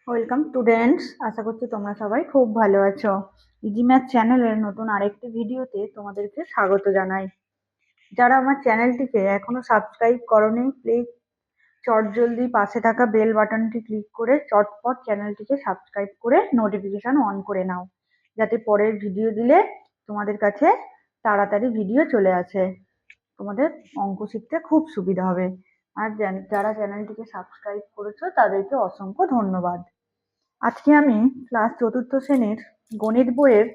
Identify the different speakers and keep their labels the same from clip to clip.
Speaker 1: Welcome students, আশা করছি তোমরা সবাই খুব ভালো আছো। ইজি ম্যাথ চ্যানেলের নতুন আরেকটি ভিডিওতে তোমাদেরকে স্বাগত জানাই। যারা আমার চ্যানেলটিকে এখনো সাবস্ক্রাইব করোনি, প্লিজ চটজলদি পাশে থাকা বেল বাটনটি ক্লিক করে চটপট চ্যানেলটিকে সাবস্ক্রাইব করে নোটিফিকেশন অন করে নাও, যাতে পরের ভিডিও দিলে তোমাদের কাছে তাড়াতাড়ি ভিডিও চলে আসে। তোমাদের অঙ্ক শিখতে খুব সুবিধা হবে। আর যারা চ্যানেলটিকে সাবস্ক্রাইব করেছো তাদেরকে অসংখ্য ধন্যবাদ। আজকে আমি ক্লাস চতুর্থ শ্রেণীর গণিত বইয়ের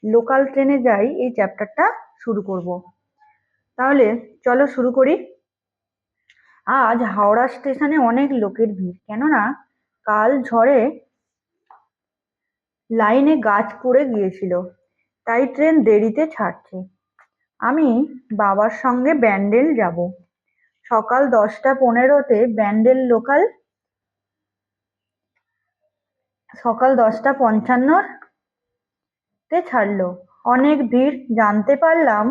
Speaker 1: লোকাল ট্রেনে যাই এই চ্যাপ্টারটা শুরু করব। তাহলে চলো শুরু করি। আজ হাওড়া স্টেশনে অনেক লোকের ভিড়, কেননা কাল ঝড়ে লাইনে গাছ পড়ে গিয়েছিল, তাই ট্রেন দেরিতে ছাড়ছে। আমি বাবার সঙ্গে ব্যান্ডেল যাব। সকাল 10:15-তে ব্যান্ডেল লোকাল, সকাল 10:55-তে ছাড়লো। অনেক ভিড়, জানতে পারলাম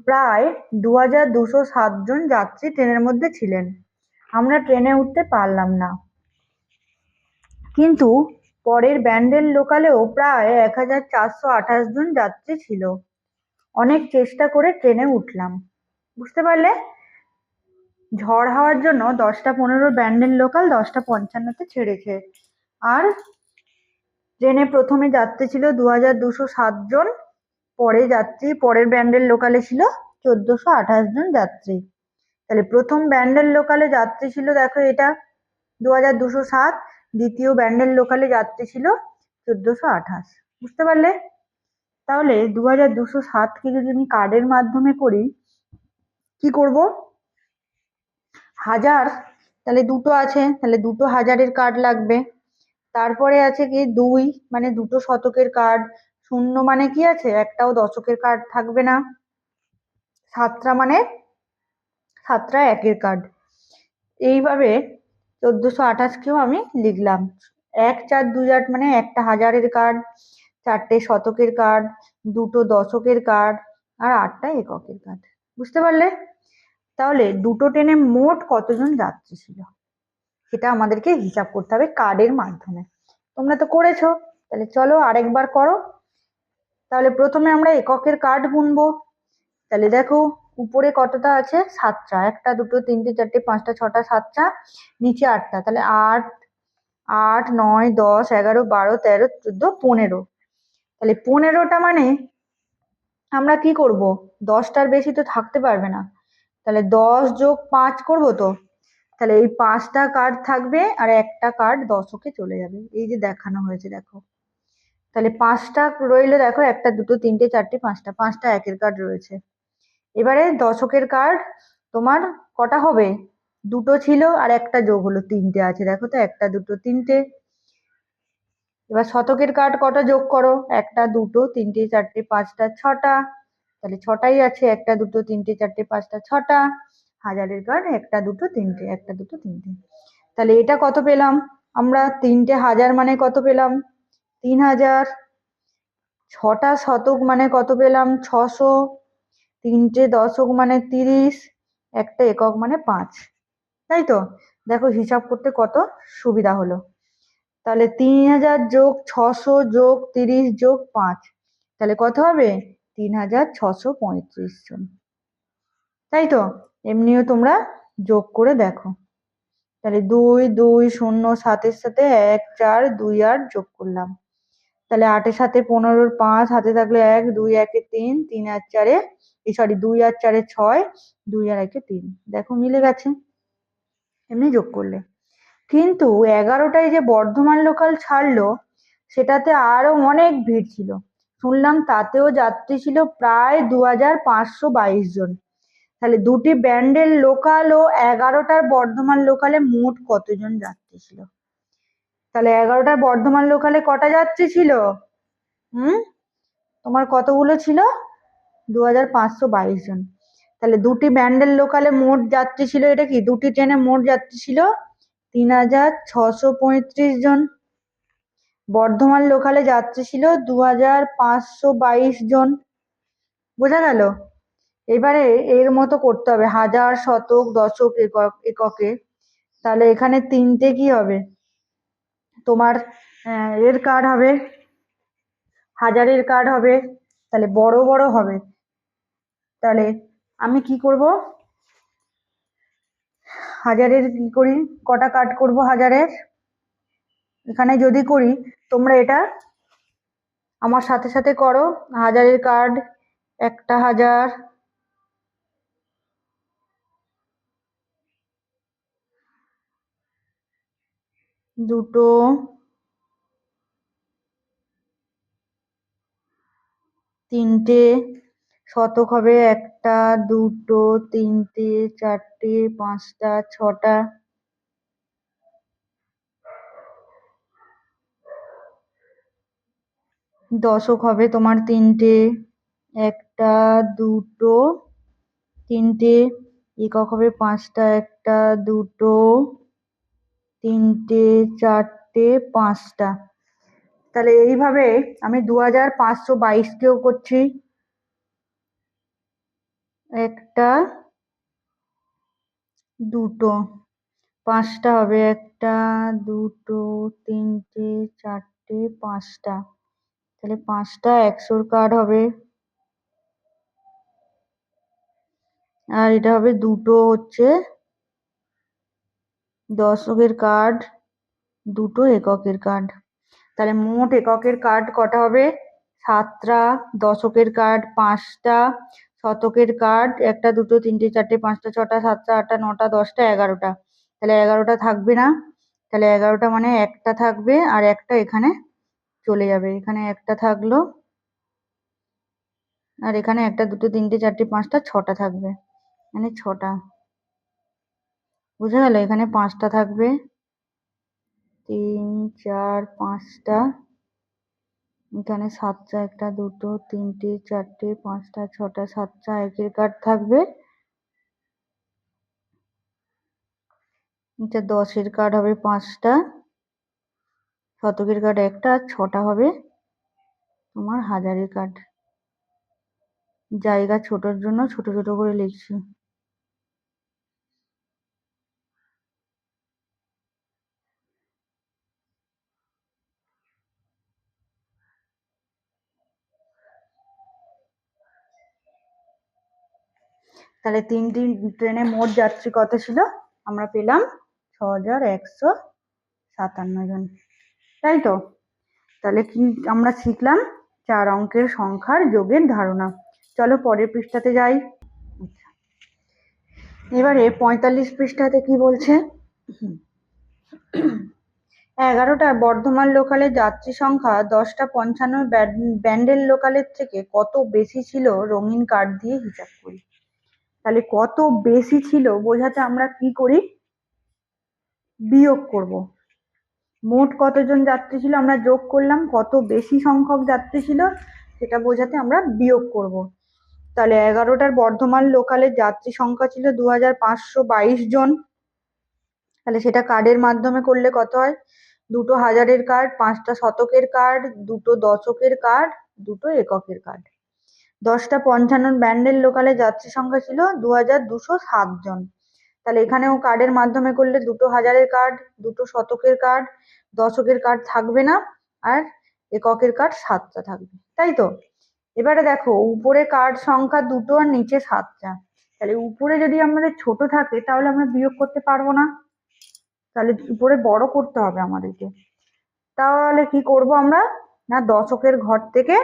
Speaker 1: প্রায় 2207 জন যাত্রী ট্রেনের মধ্যে ছিলেন। আমরা ট্রেনে উঠতে পারলাম না, কিন্তু পরের ব্যান্ডেল লোকালেও প্রায় 1428 জন যাত্রী ছিল। অনেক চেষ্টা করে ট্রেনে উঠলাম। বুঝতে পারলে? ঝড় হওয়ার জন্য 10:15 ব্যান্ডেল লোকাল 10:55-তে ছেড়েছে। আর ট্রেনে প্রথমে যাত্রী ছিল 2207 জন, পরের ব্যান্ডেল লোকালে ছিল 1428 জন যাত্রী। তাহলে প্রথম ব্যান্ডেল লোকালে যাত্রী ছিল, দেখো এটা 2207, দ্বিতীয় ব্যান্ডেল লোকালে যাত্রী ছিল 1428। বুঝতে পারলে? তাহলে 2207কে যদি আমি কার্ডের মাধ্যমে করি, কি করব? হাজার, তাহলে দুটো আছে, তাহলে দুটো হাজারের কার্ড লাগবে। তারপরে আছে কি 2, মানে দুটো শতকের কার্ড। শূন্য মানে কি আছে, একটাও দশকের কার্ড থাকবে না। সাতটা মানে সাতটা একের কার্ড। এইভাবে 1428কেও আমি লিখলাম। 1, 4, 2, 8 মানে একটা হাজারের কার্ড, চারটে শতকের কার্ড, দুটো দশকের কার্ড, আর 8টা এককের কার্ড। বুঝতে পারলে? তাহলে দুটো ট্রেনে মোট কতজন যাত্রী ছিল সেটা আমাদেরকে হিসাব করতে হবে কার্ডের মাধ্যমে। তোমরা তো করেছো, তাহলে চলো আরেকবার করো। তাহলে প্রথমে আমরা এককের কার্ড গুনবো। তাহলে দেখো উপরে কতটা আছে, 7টা, 1টা 2টো 3টে 4টে 5টা 6টা 7টা, নিচে 8টা, তাহলে 8, 8, 9, 10, 11, 12, 13, 14, 15। তাহলে 15টা মানে আমরা কি করব, 10টার বেশি তো থাকতে পারবে না, তাহলে 10 যোগ 5 করবো তো। তাহলে এই 5টা কার্ড থাকবে আর একটা কার্ড দশকে চলে যাবে, এই যে দেখানো হয়েছে দেখো। তাহলে 5টা রইলো, দেখো 1টা 2টো 3টে 4টে 5টা, 5টা একের কার্ড রয়েছে। এবারে দশকের কার্ড তোমার কটা হবে, দুটো ছিল আর একটা যোগ হলো 3টে আছে, দেখো তো 1টা 2টো 3টে। এবার শতকের কার্ড কটা যোগ করো, 1টা 2টো 3টে 4টে 5টা 6টা, তাহলে 6টাই আছে, 1টা 2টো 3টে 4টে 5টা 6টা। হাজারের কার্ড 1টা 2টো 3টে, 1টা 2টো 3টে। তাহলে এটা কত পেলাম আমরা, 3টে হাজার মানে কত পেলাম, 3000। 6টা শতক মানে কত পেলাম, 600। 3টে দশক মানে 30, একটা একক মানে 5। তাই তো? দেখো হিসাব করতে কত সুবিধা হলো। তাহলে 3000 যোগ 600 যোগ 30 যোগ 5, তাহলে কত হবে, 3635 জন। তাই তো? এমনিও তোমরা যোগ করে দেখো। তাহলে 2, 2, 0, 7-এর সাথে 1, 4, 2, 8 যোগ করলাম। তাহলে 8-এর সাথে 15-র 5 হাতে থাকলে 1, 2, 1-এ 3, 3 আর 4-এ, সরি 2 আর 4-এ 6, 2 আর 1-এ 3। দেখো মিলে গেছে এমনি যোগ করলে। কিন্তু 11টায় যে বর্ধমান লোকাল ছাড়লো, সেটাতে আরো অনেক ভিড় ছিল। শুনলাম তাতেও যাত্রী ছিল প্রায় 2522 জন। তাহলে দুটি ব্যান্ডেল লোকাল ও 11টার বর্ধমান লোকালে মোট কতজন যাত্রী ছিল? তাহলে 11টার বর্ধমান লোকালে কটা যাত্রী ছিল? হুম, তোমার কতগুলো ছিল, 2522 জন। তাহলে দুটি ব্যান্ডেল লোকালে মোট যাত্রী ছিল, এটা কি দুটি ট্রেনে মোট যাত্রী ছিল 3635 জন। বর্ধমান লোকালে যাত্রী ছিল 2522 জন। বোঝা গেল? এবারে এর মতো করতে হবে হাজার শতক দশক এককে। তাহলে এখানে 3টে কি হবে, তোমার এর কার্ড হবে, হাজারের কার্ড হবে, তাহলে বড় বড় হবে। তাহলে আমি কি করব, হাজারের কি করি, কটা কার্ড করব হাজারের, এখানে যদি করি তোমরা এটা আমার সাথে সাথে করো। হাজারের কার্ড, একটা হাজার, দুটো, তিনটে, শতক হবে একটা, দুটো, তিনটে, চারটে, পাঁচটা, ছটা, দশক হবে তোমার তিনটে, একটা, দুটো, তিনটে, একক হবে পাঁচটা, একটা, দুটো, তিনটে, চারটে, পাঁচটা। তাহলে এইভাবে আমি 2522কেও করছি, একটা, দুটো, পাঁচটা হবে, একটা, দুটো, তিনটে, চারটে, পাঁচটা। তাহলে পাঁচটা 100 কার্ড হবে। আর এটা হবে দুটো হচ্ছে দশকের কার্ড, দুটো এককের কার্ড। তাহলে মোট এককের কার্ড কটা হবে, 7টা, দশকের কার্ড 5টা, শতকের কার্ড একটা, দুটো, তিনটে, চারটে, পাঁচটা, ছটা, সাতটা, আটটা, নটা, 10টা, 11টা। তাহলে 11টা থাকবে না, তাহলে 11টা মানে একটা থাকবে, আর একটা এখানে চলে যাবে, এখানে একটা থাকলো, আর এখানে একটা, দুটো, তিনটে, চারটে, পাঁচটা, ছটা থাকবে, মানে ছটা। বুঝা গেল, এখানে পাঁচটা থাকবে, 3, 4, 5টা, এখানে সাতটা, একটা, দুটো, তিনটে, চারটে, পাঁচটা, ছটা, সাতটা একের কার্ড থাকবে। এটা দশের কার্ড হবে পাঁচটা, শতকের কার্ড একটা, আর ছটা হবে তোমার হাজারের কার্ড। জায়গা ছোটর জন্য ছোট ছোট করে লিখছি। তাহলে তিনটি ট্রেনে মোট যাত্রী কত ছিল, আমরা পেলাম 6157 জন, তাই তো। তাহলে কি আমরা শিখলাম, 4 অঙ্কের সংখ্যার যোগের ধারণা। চলো পরের পৃষ্ঠাতে যাই। এবারে 45 পৃষ্ঠাতে কি বলছে, 11টা বর্ধমান লোকালের যাত্রী সংখ্যা 10টা 55 ব্যান্ডেল লোকালের থেকে কত বেশি ছিল, রঙিন কার্ড দিয়ে হিসাব করি। তাহলে কত বেশি ছিল বোঝাতে আমরা কি করি, বিয়োগ করব। মোট কতজন যাত্রী ছিল আমরা যোগ করলাম, কত বেশি সংখ্যক যাত্রী ছিল সেটা বোঝাতে আমরা বিয়োগ করব। তাহলে 11টার বর্ধমান লোকালের যাত্রী সংখ্যা ছিল 2522 জন। তাহলে সেটা কার্ডের মাধ্যমে করলে কত হয়, দুটো হাজারের কার্ড, 5টা শতকের কার্ড, দুটো দশকের কার্ড, দুটো এককের কার্ড। 10টা 55 ব্যান্ডেল লোকালে যাত্রী সংখ্যা ছিল 2207 জন। তাহলে এখানেও কার্ডের মাধ্যমে করলে দুটো হাজারের কার্ড, দুটো শতকের কার্ড, দশকের কার্ড থাকবে না, আর এককের কার্ড 7টা থাকবে, তাই তো। এবারে দেখো উপরে কার্ড সংখ্যা দুটো আর নিচে 7টা, তাহলে উপরে যদি আমাদের ছোট থাকে তাহলে আমরা বিয়োগ করতে পারবো না, তাহলে উপরে বড় করতে হবে আমাদেরকে। তাহলে কি করব আমরা, না দশকের ঘর থেকে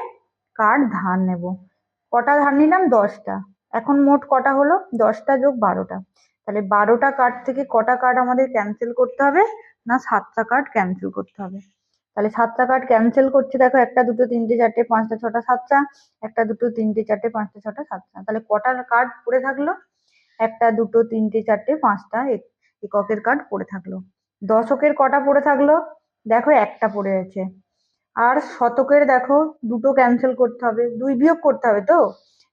Speaker 1: কার্ড ধার নেব। কটা ধার নিলাম, 10টা। এখন মোট কটা হলো, 10টা যোগ 12টা। তাহলে 12টা কার্ড থেকে কটা কার্ড আমাদের ক্যান্সেল করতে হবে, না 7টা কার্ড ক্যান্সেল করতে হবে। তাহলে 7টা কার্ড ক্যান্সেল করছি, দেখো একটা, দুটো, তিনটে, চারটে, পাঁচটা, ছটা, সাতটা, একটা, দুটো, তিনটে, চারটে, পাঁচটা, ছটা, সাতটা। তাহলে কটা কার্ড পড়ে থাকলো, একটা, দুটো, তিনটে, চারটে, পাঁচটা এককের কার্ড পড়ে থাকলো। দশকের কটা পড়ে থাকলো, দেখো একটা পড়ে আছে। আর শতকের দেখো দুটো ক্যান্সেল করতে হবে, দুই বিয়োগ করতে হবে তো,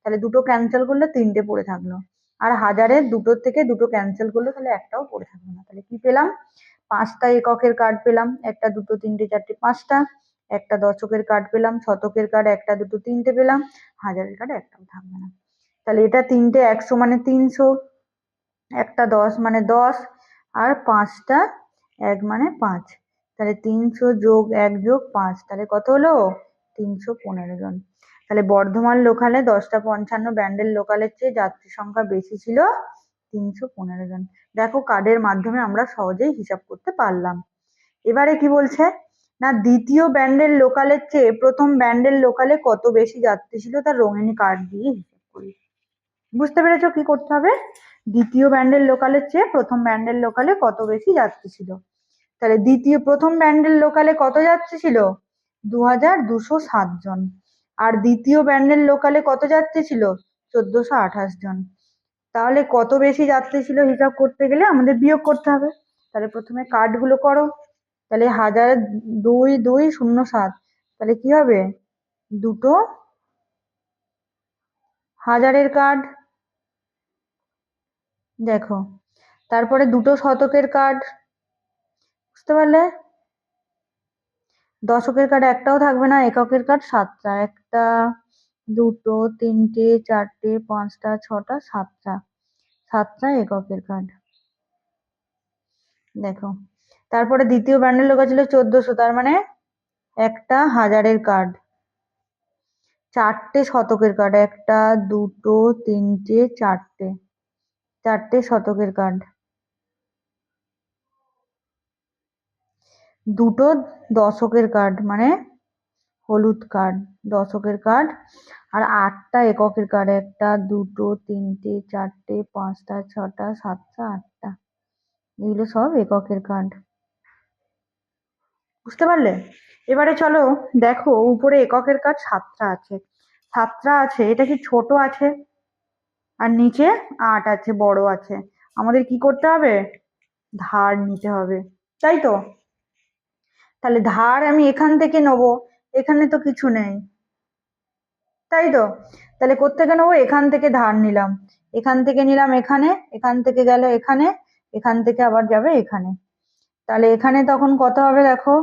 Speaker 1: তাহলে দুটো ক্যান্সেল করলে তিনটে পড়ে থাকলো। আর হাজারের দুটোর থেকে দুটো ক্যান্সেল করলে তাহলে একটাও পড়ে থাকলো না। তাহলে কি পেলাম, 5টা এককের কার্ড পেলাম, একটা, দুটো, তিনটে, চারটে, পাঁচটা, একটা দশকের কার্ড পেলাম, শতকের কার্ড একটা, দুটো, তিনটে পেলাম, হাজারের কার্ড একটাও থাকবে না। তাহলে এটা তিনটে 100 মানে 300, একটা 10 মানে 10, আর 5টা 1 মানে 5। তাহলে 300 যোগ 1 যোগ 5, তাহলে কত হলো? 315 জন। তাহলে বর্ধমান লোকালে 10:55 ব্যান্ডেল লোকালের চেয়ে যাত্রী সংখ্যা বেশি ছিল 315 জন। দেখো কার্ডের মাধ্যমে আমরা সহজেই হিসাব করতে পারলাম। এবারে কি বলছে না, দ্বিতীয় ব্যান্ডেল লোকালের চেয়ে প্রথম ব্যান্ডেল লোকালে কত বেশি যাত্রী ছিল তার রঙিনী কার্ড দিয়ে হিসাব করি। বুঝতে পেরেছো কি করতে হবে? দ্বিতীয় ব্যান্ডেল লোকালের চেয়ে প্রথম ব্যান্ডেল লোকালে কত বেশি যাত্রী ছিল। তাহলে প্রথম ব্যান্ডেল লোকালে কত যাত্রী ছিল? 2207 জন। আর দ্বিতীয় ব্যান্ডেল লোকালে কত যাত্রী ছিল? 1428 জন। তাহলে কত বেশি যাত্রী ছিল হিসাব করতে গেলে আমাদের বিয়োগ করতে হবে। তাহলে প্রথমে কার্ড গুলো করো। তাহলে 2207, তাহলে কি হবে? দুটো হাজারের কার্ড। দেখো তারপরে দুটো শতকের কার্ড, বুঝতে পারলে? দশকের কার্ড একটাও থাকবে না, এককের কার্ড 7টা। একটা, দুটো, তিনটে, চারটে, 5টা, 6টা, 7টা। 7টা এককের কার্ড। দেখো তারপরে দ্বিতীয় ব্যান্ডেল লোকা ছিল 1400, তার মানে একটা হাজারের কার্ড। 4টে শতকের কার্ড, একটা, দুটো, তিনটে, 4টে। 4টে শতকের কার্ড। দুটো দশকের কার্ড, মানে হলুদ কার্ড, দশকের কার্ড। আর 8টা এককের কার্ড, একটা, দুটো, তিনটে, 4টে, 5টা, 6টা, 7টা, 8টা। এগুলো সব এককের কার্ড। বুঝতে পারলে? এবারে চলো দেখো উপরে এককের কার্ড 7টা আছে। 7টা আছে, এটা কি ছোট আছে? আর নিচে 8 আছে, বড় আছে। আমাদের কি করতে হবে? ধার নিতে হবে, তাই তো? তাহলে ধার আমি এখান থেকে নেবো, এখানে তো কিছু নেই, তাই তো? তাহলে কোত্থেকে নেবো? এখান থেকে ধার নিলাম, এখান থেকে নিলাম এখানে, এখান থেকে গেল এখানে, এখান থেকে আবার যাবে এখানে। তাহলে এখানে তখন কত হবে দেখো?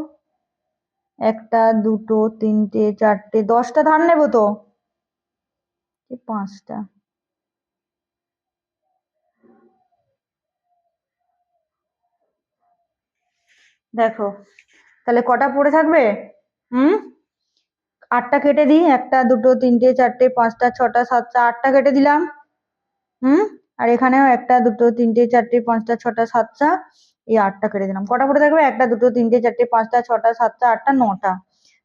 Speaker 1: একটা, দুটো, তিনটে, 4টে, 10টা ধার নেবো তো? 5টা। দেখো তাহলে কটা পড়ে থাকবে? হুম, 8টা কেটে দিই, একটা, দুটো, তিনটে, 4টে, 5টা, 6টা, 7টা, 8টা কেটে দিলাম। হুম, আর এখানেও একটা, দুটো, তিনটে, 4টে, 5টা, 6টা, 7টা, এই 8টা কেটে দিলাম। কটা পড়ে থাকবে? একটা, দুটো, তিনটে, 4টে, 5টা, 6টা, 7টা, 8টা, 9টা।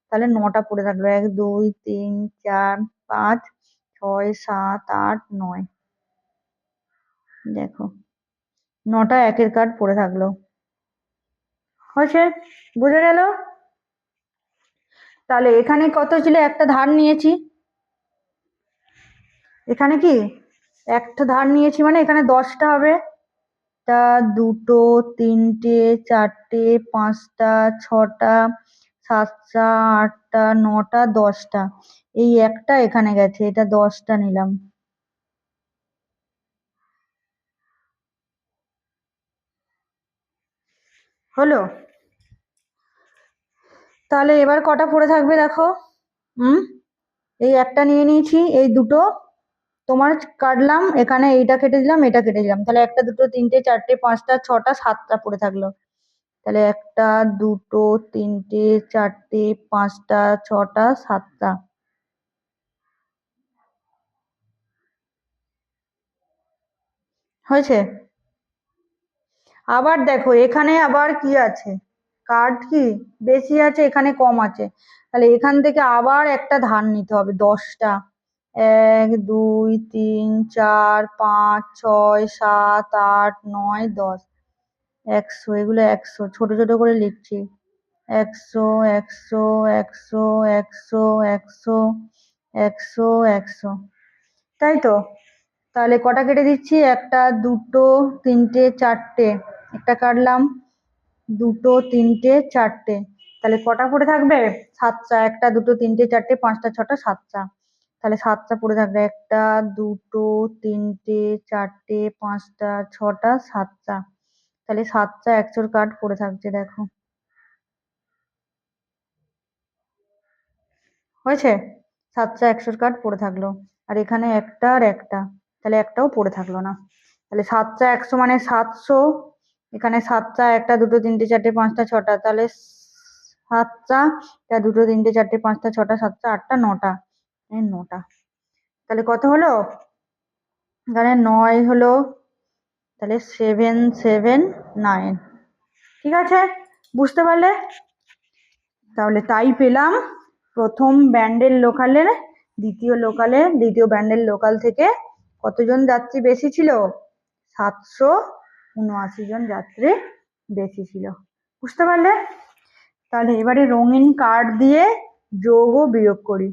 Speaker 1: তাহলে 9টা পড়ে থাকলো। 1, 2, 3, 4, 5, 6, 7, 8, 9। দেখো 9টা একের কার্ড পড়ে থাকলো। হয়েছে? বুঝে গেল? তাহলে এখানে কত ছিল? একটা ধার নিয়েছি। এখানে কি একটা ধার নিয়েছি, মানে এখানে 10টা হবে। একটা, দুটো, তিনটে, 4টে, 5টা, 6টা, 7টা, 8টা, 9টা, 10টা। এই একটা এখানে গেছে, এটা 10টা নিলাম। হলো? তাহলে এবার কটা পড়ে থাকবে দেখো? হুম, এই একটা নিয়ে নিয়েছি, এই দুটো তোমার কাটলাম, এখানে এইটা কেটে দিলাম, এটা কেটে দিলাম। তাহলে একটা, দুটো, তিনটে, 4টে, 5টা, 6টা, 7টা পড়ে থাকলো। তাহলে একটা, দুটো, তিনটে, 4টে, 5টা, 6টা, 7টা। হয়েছে? আবার দেখো এখানে আবার কি আছে? কার্ড কি বেশি আছে, এখানে কম আছে। তাহলে এখান থেকে আবার একটা ধার নিতে হবে 10টা। 1, 2, 3, 4, 5, 6, 7, 8, 9, 10। 100, এগুলো 100 ছোট ছোট করে লিখছি। 100, 100, 100, 100, 100, 100, 100। তাই তো? তাহলে কটা কেটে দিচ্ছি? একটা, দুটো, তিনটে, 4টে। একটা কাটলাম, দুটো, তিনটে, 4টে। তাহলে কটা পড়ে থাকবে? 7টা। একটা, দুটো, তিনটে, 4টে, 5টা, 6টা, 7টা। তাহলে 7টা পড়ে থাকবে। একটা, দুটো, তিনটে, 4টে, 5টা, 6টা, 7টা। তাহলে 7টা 100 কার্ড পড়ে থাকছে। দেখো হয়েছে? 7টা 100 কার্ড পড়ে থাকলো। আর এখানে একটা আর একটা, তাহলে একটাও পড়ে থাকলো না। তাহলে 7টা 100 মানে 700, এখানে 7টা, 1টা 2টো 3টে 4টে 5টা 6টা, তাহলে 7টা, 1টা 2টো 3টে 4টে 5টা 6টা 7টা 8টা 9টা, এই 9টা। তাহলে কত হলো? এখানে 9 হলো, তাহলে 7 7 9। ঠিক আছে, বুঝতে পারলে? তাহলে তাই পেলাম প্রথম ব্যান্ডেল লোকালের দ্বিতীয় ব্যান্ডেল লোকাল থেকে কতজন যাত্রী বেশি ছিল? 779 জন যাত্রী বেশি ছিল। বুঝতে পারলে? তাহলে এবারে রঙিন কার্ড দিয়ে যোগ ও বিয়োগ করি।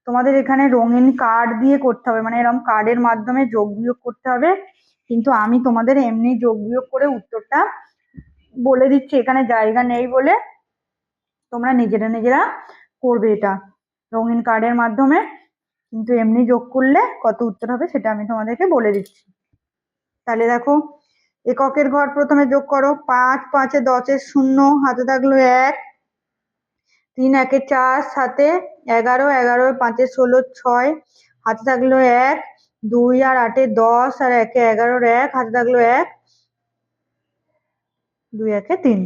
Speaker 1: তোমাদের এখানে রঙিন কার্ড দিয়ে করতে হবে, মানে এরকম কার্ডের মাধ্যমে যোগ বিয়োগ করতে হবে, কিন্তু আমি তোমাদের এমনি যোগ বিয়োগ করে উত্তরটা বলে দিচ্ছি, এখানে জায়গা নেই বলে তোমরা নিজেরা করবে এটা রঙিন কার্ডের মাধ্যমে, কিন্তু এমনি যোগ করলে কত উত্তর হবে সেটা আমি তোমাদেরকে বলে দিচ্ছি। তাহলে দেখো, এককের ঘর প্রথমে যোগ করো। 5 5 10 0, হাতে থাকলো 1, 3 1 4, 7 11, 11 5 16 6, হাতে থাকলো 1, 2 আর 8 10, আর 1 11 1, হাতে থাকলো 1, 2 1 3,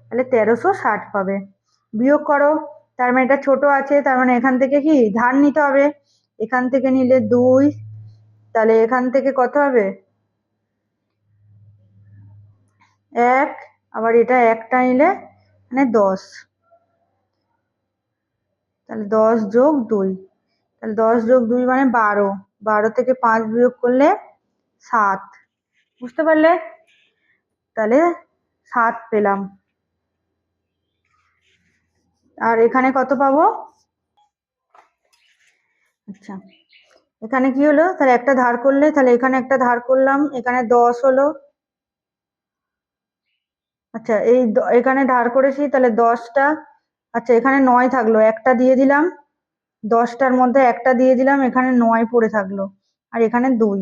Speaker 1: তাহলে 1360 পাবে। বিয়োগ করো, তার মানে এটা ছোট আছে, তার মানে এখান থেকে কি ধার নিতে হবে, এখান থেকে নিলে 2, তাহলে এখান থেকে কত হবে? 1, আবার এটা একটা নিলে মানে 10, তাহলে 10 যোগ 2, তাহলে 10 যোগ 2 মানে 12, 12 থেকে 5 বিয়োগ করলে 7। বুঝতে পারলে? তাহলে 7 পেলাম। আর এখানে কত পাবো? আচ্ছা, এখানে কি হলো? তাহলে একটা ধার করলে, তাহলে এখানে একটা ধার করলাম, এখানে 10 হলো। আচ্ছা, এই এখানে ধার করেছি, তাহলে 10টা। আচ্ছা, এখানে 9 থাকলো, একটা দিয়ে দিলাম, 10টার মধ্যে একটা দিয়ে দিলাম, এখানে 9 পড়ে থাকলো, আর এখানে 2।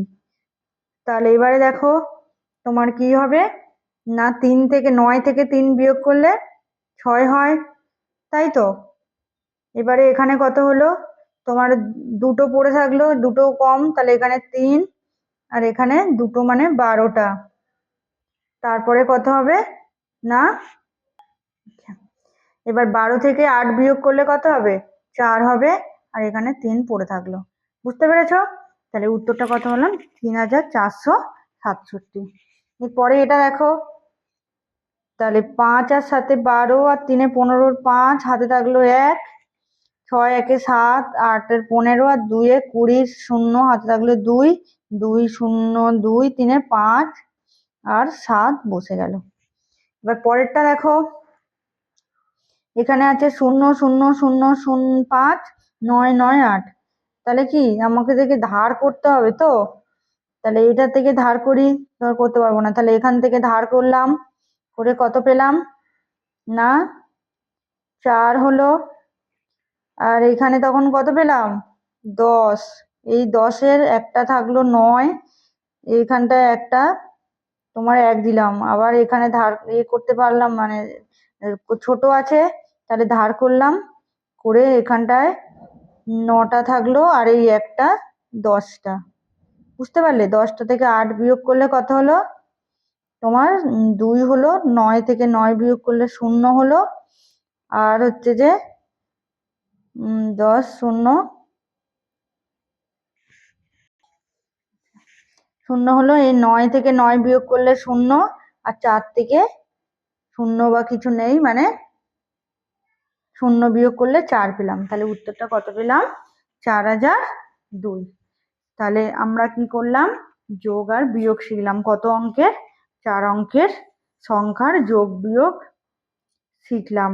Speaker 1: তাহলে এবারে দেখো তোমার কি হবে না, 3 থেকে 9 থেকে 3 বিয়োগ করলে 6 হয়, তাই তো? এবারে এখানে কত হলো? তোমার দুটো পড়ে থাকলো, দুটো কম, তাহলে এখানে 3, আর এখানে দুটো মানে 12টা। তারপরে কত হবে না, এবার 12 থেকে 8 বিয়োগ করলে কত হবে? 4 হবে, আর এখানে 3 পড়ে থাকলো। বুঝতে পেরেছো? তাহলে উত্তরটা কত হলো? 3467। এরপরে এটা দেখো, তাহলে 5 আর 7 12, আর 3 15, 5 হাতে থাকলো 1, 6 1 7, 8 15, আর 2 20, 0 হাতে থাকলো 2, 2 0 2, 3 5, আর 7 বসে গেল। এবার পরেরটা দেখো, এখানে আছে 0 0 0 0 5 9 9 8, তাহলে কি আমাকে থেকে ধার করতে হবে তো, তাহলে এটা থেকে ধার করি, ধর করতে পারবো না, তাহলে এখান থেকে ধার করলাম, করে কত পেলাম না 4 হলো, আর এখানে তখন কত পেলাম? 10, এই 10-এর একটা থাকলো 9, এইখানটায় একটা তোমার 1 দিলাম, আবার এখানে ধার করতে পারলাম, মানে ছোট আছে, তাহলে ধার করলাম, করে এখানটায় 9টা থাকলো, আর এই একটা 10টা। বুঝতে পারলে? 10টা থেকে 8 বিয়োগ করলে কত হলো তোমার? 2 হলো, 9 থেকে 9 বিয়োগ করলে 0 হলো, আর হচ্ছে যে 10 0 0 হলো, এই 9 থেকে 9 বিয়োগ করলে 0, আর 4 থেকে 0 বা কিছু নেই, মানে 0 বিয়োগ করলে 4 পেলাম। তাহলে উত্তরটা কত পেলাম? 4002। তাহলে আমরা কি করলাম? যোগ আর বিয়োগ শিখলাম। কত অঙ্কের? 4 অঙ্কের সংখ্যার যোগ বিয়োগ শিখলাম।